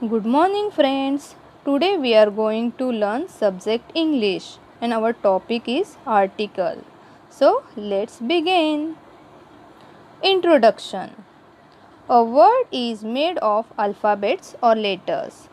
Good morning friends. Today we are going to learn subject English and our topic is article. So let's begin. Introduction. A word is made of alphabets or letters.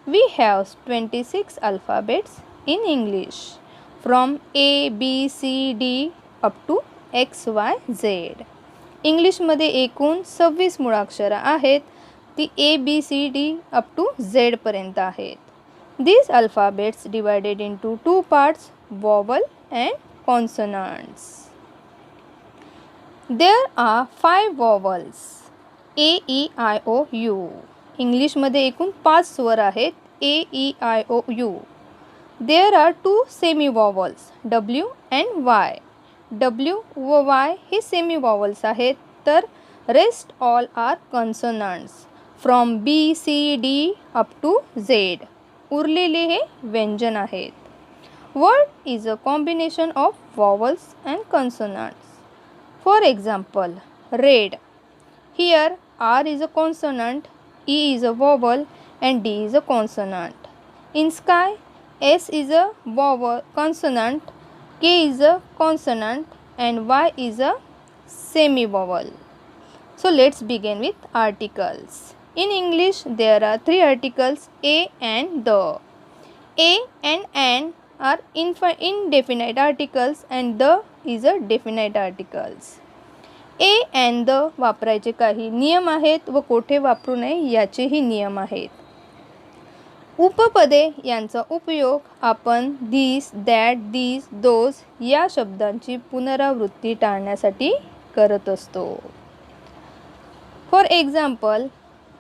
We have 26 alphabets in English from A, B, C, D up to X, Y, Z. इंग्लिशमध्ये एकूण 26 मुळाक्षरं आहेत. ती A, B, C, D up to Z पर्यंत आहेत. These alphabets divided into two parts, vowel and consonants. There are 5 vowels. A, E, I, O, U. इंग्लिशमध्ये एकूण 5 स्वर आहेत. A, E, I, O, U. There are 2 semi vowels, W and Y. W व Y हे semi vowels आहेत, तर rest all are consonants from B, C, D up to Z. उरलेले हे व्यंजन आहेत. Word is a combination of vowels and consonants. For example, red. Here R is a consonant, E is a vowel and D is a consonant. In sky, S is a vowel consonant, K is a consonant and Y is a semi-vowel. So let's begin with articles. In English, there are 3 articles, a and the. A and an are indefinite articles and the is a definite articles. A and the वापरायचे काही नियम आहेत व कोठे वापरू नये याचेही नियम आहेत. उपपदे यांचा उपयोग आपण दिस, दॅट, दिस, दोज या शब्दांची पुनरावृत्ती टाळण्यासाठी करत असतो. फॉर एक्झाम्पल,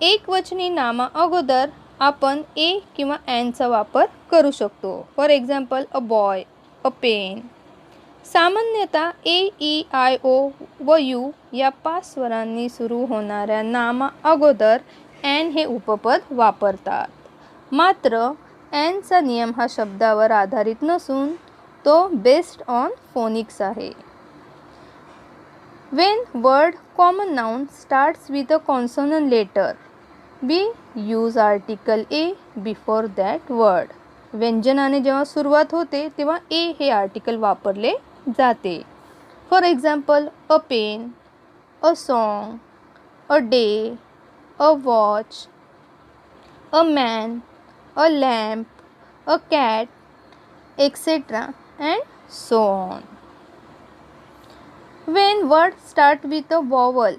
एकवचनी नामा अगोदर आपण ए किंवा ॲनचा वापर करू शकतो. For example, a boy, a pen. सामान्यतः ए, ई, आय, ओ व यू या 5 स्वरांनी सुरू होणाऱ्या नामा अगोदर ॲन हे उपपद वापरतात. मात्र ॲनचा नियम हा शब्दावर आधारित नसून तो बेस्ड ऑन फोनिक्स आहे. When word common noun starts with a consonant letter, we use article A before that word. व्यंजनाने जेव्हा सुरुवात होते तेव्हा ए हे आर्टिकल वापरले जाते. For example, a pen, a song, a day, a watch, a man, a lamp, a cat, etc. and so on. When words start with a vowel,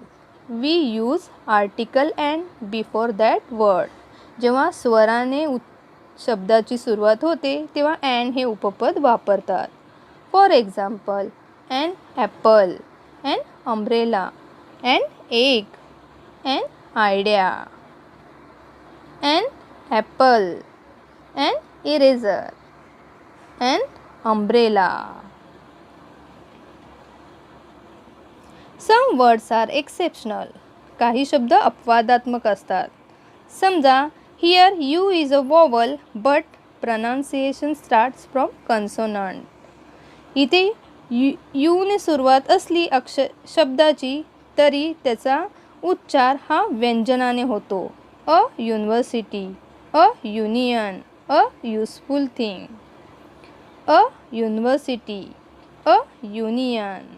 we use article and before that word. जेव्हा स्वराने शब्दाची सुरुवात होते तेव्हा and हे उपपद वापरतात. For example, an apple, an umbrella, an egg, an idea, an apple, an eraser, an umbrella. Some words are exceptional. काही शब्द अपवादात्मक असतात. समजा, here U is a vowel but pronunciation starts from consonant. इथे U ने सुरुवात असली शब्दाची तरी त्याचा उच्चार हा व्यंजनाने होतो. A university, a union, a useful thing, a university, a union.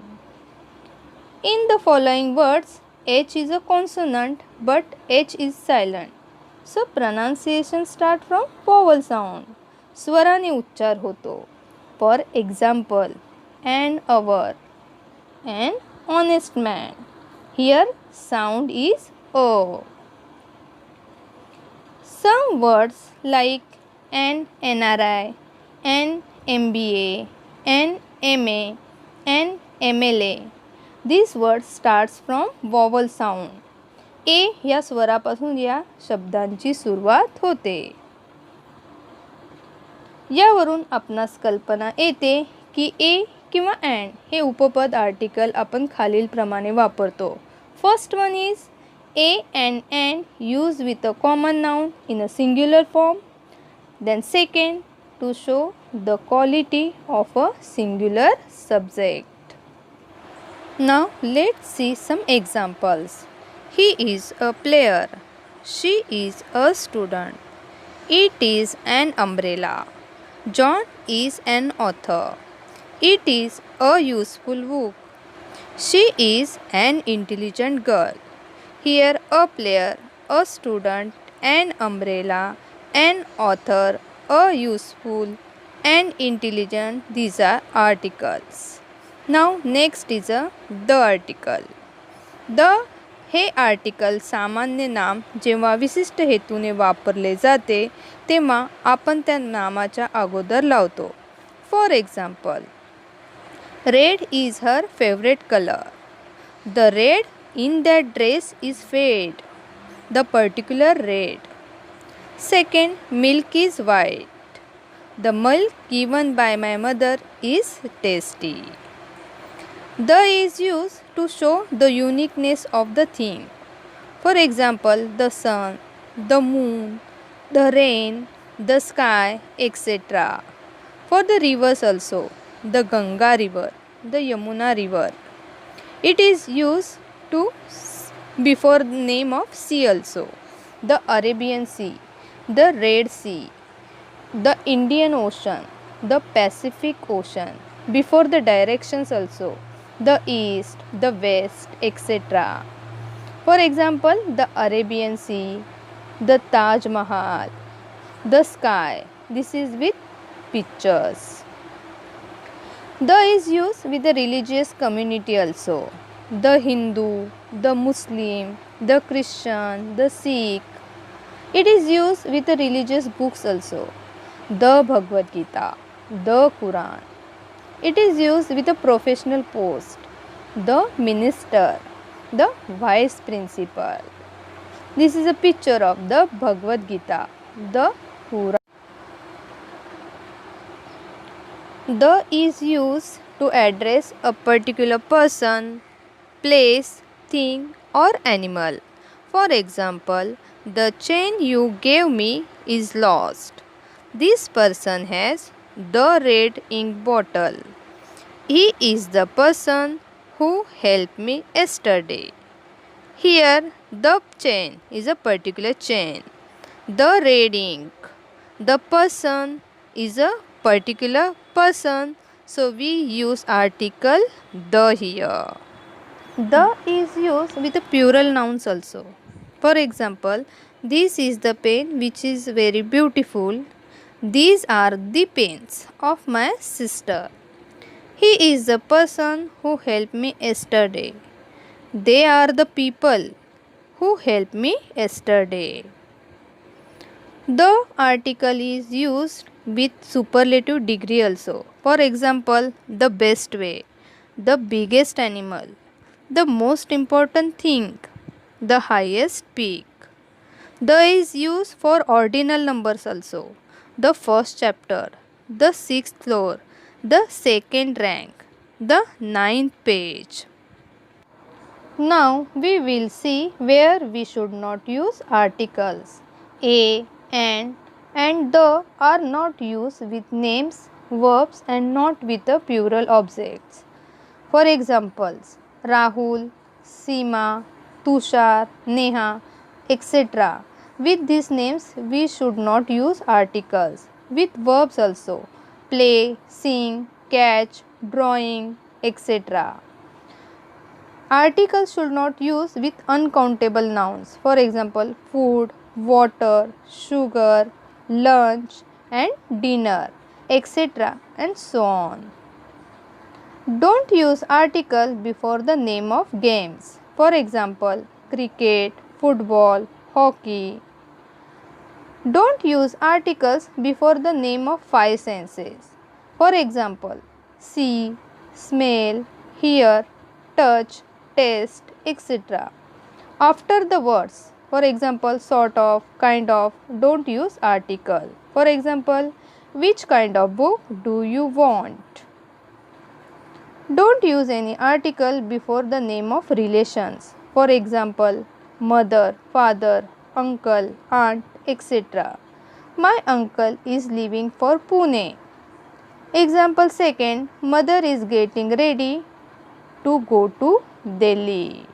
In the following words, H is a consonant but H is silent. So pronunciation start from vowel sound. स्वराने उच्चार होतो. For example, an hour, an honest man. Here sound is O. Some words like an NRI, an MBA, an MA, an MLA. These words starts from vowel sound. A या स्वरापासून या शब्दांची सुरुवात होते. यावरून आपणास कल्पना येते की ए किंवा अँड हे उपपद आर्टिकल आपण खालीलप्रमाणे वापरतो. First one is A and an used with a common noun in a singular form. Then second, to show the quality of a singular subject. Now let's see some examples. He is a player. She is a student. It is an umbrella. John is an author. It is a useful book. She is an intelligent girl. Here, a player, a student, an umbrella, an author, a useful, and intelligent, these are articles. Now, next is the article. The हे article सामान्य नाम जेव्हा विशिष्ट हेतूने वापरले जाते तेव्हा आपण त्या नामाच्या अगोदर लावतो. For example, red is her favourite colour. The red in that dress is fade. The particular red. Second, milk is white. The milk given by my mother is tasty. The is used to show the uniqueness of the thing. For example, the sun, the moon, the rain, the sky, etc. For the rivers also, the Ganga river, the Yamuna river. It is used to before the name of sea also. The Arabian Sea, the Red Sea, the Indian Ocean, the Pacific Ocean. Before the directions also, the east, the west, etc. For example, the Arabian Sea, the Taj Mahal, the sky. This is with pictures. The is used with the religious community also. The Hindu, the Muslim, the Christian, the Sikh. It is used with the religious books also. The Bhagavad Gita, the Quran. It is used with a professional post. The minister, the vice principal. This is a picture of the Bhagavad Gita, the Quran. The is used to address a particular person, place, thing, or animal. For example, the chain you gave me is lost. This person has the red ink bottle. He is the person who helped me yesterday. Here, the chain is a particular chain. The red ink. The person is a particular person. So we use article the here. The is used with the plural nouns also. For example, this is the pen which is very beautiful. These are the pens of my sister. He is the person who helped me yesterday. They are the people who helped me yesterday. The article is used with superlative degree also. For example, the best way, the biggest animal, the most important thing, the highest peak. The is used for ordinal numbers also. The first chapter, the sixth floor, the second rank, the ninth page. Now we will see where we should not use articles. A, and the are not used with names, verbs and not with the plural objects. For examples, Rahul, Seema, Tushar, Neha, etc. With these names we should not use articles. With verbs also, play, sing, catch, drawing, etc. Articles should not use with uncountable nouns. For example, food, water, sugar, lunch and dinner, etc. and so on. Don't use article before the name of games. For example, cricket, football, hockey. Don't use articles before the name of five senses. For example, see, smell, hear, touch, taste, etc. After the words, for example, sort of, kind of, don't use article. For example, which kind of book do you want? Don't use any article before the name of relations. For example, mother, father, uncle, aunt, etc. My uncle is leaving for Pune. Example second, mother is getting ready to go to Delhi.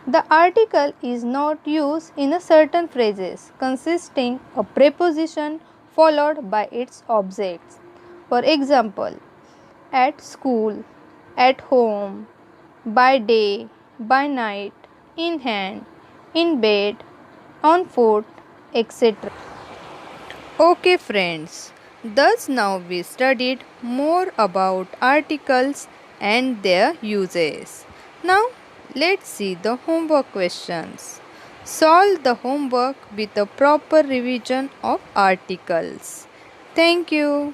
The article is not used in a certain phrases consisting a preposition followed by its objects. For example, at school, at home, by day, by night, in hand, in bed, on foot, etc. Okay friends, thus now we studied more about articles and their uses. Now let's see the homework questions. Solve the homework with a proper revision of articles. Thank you.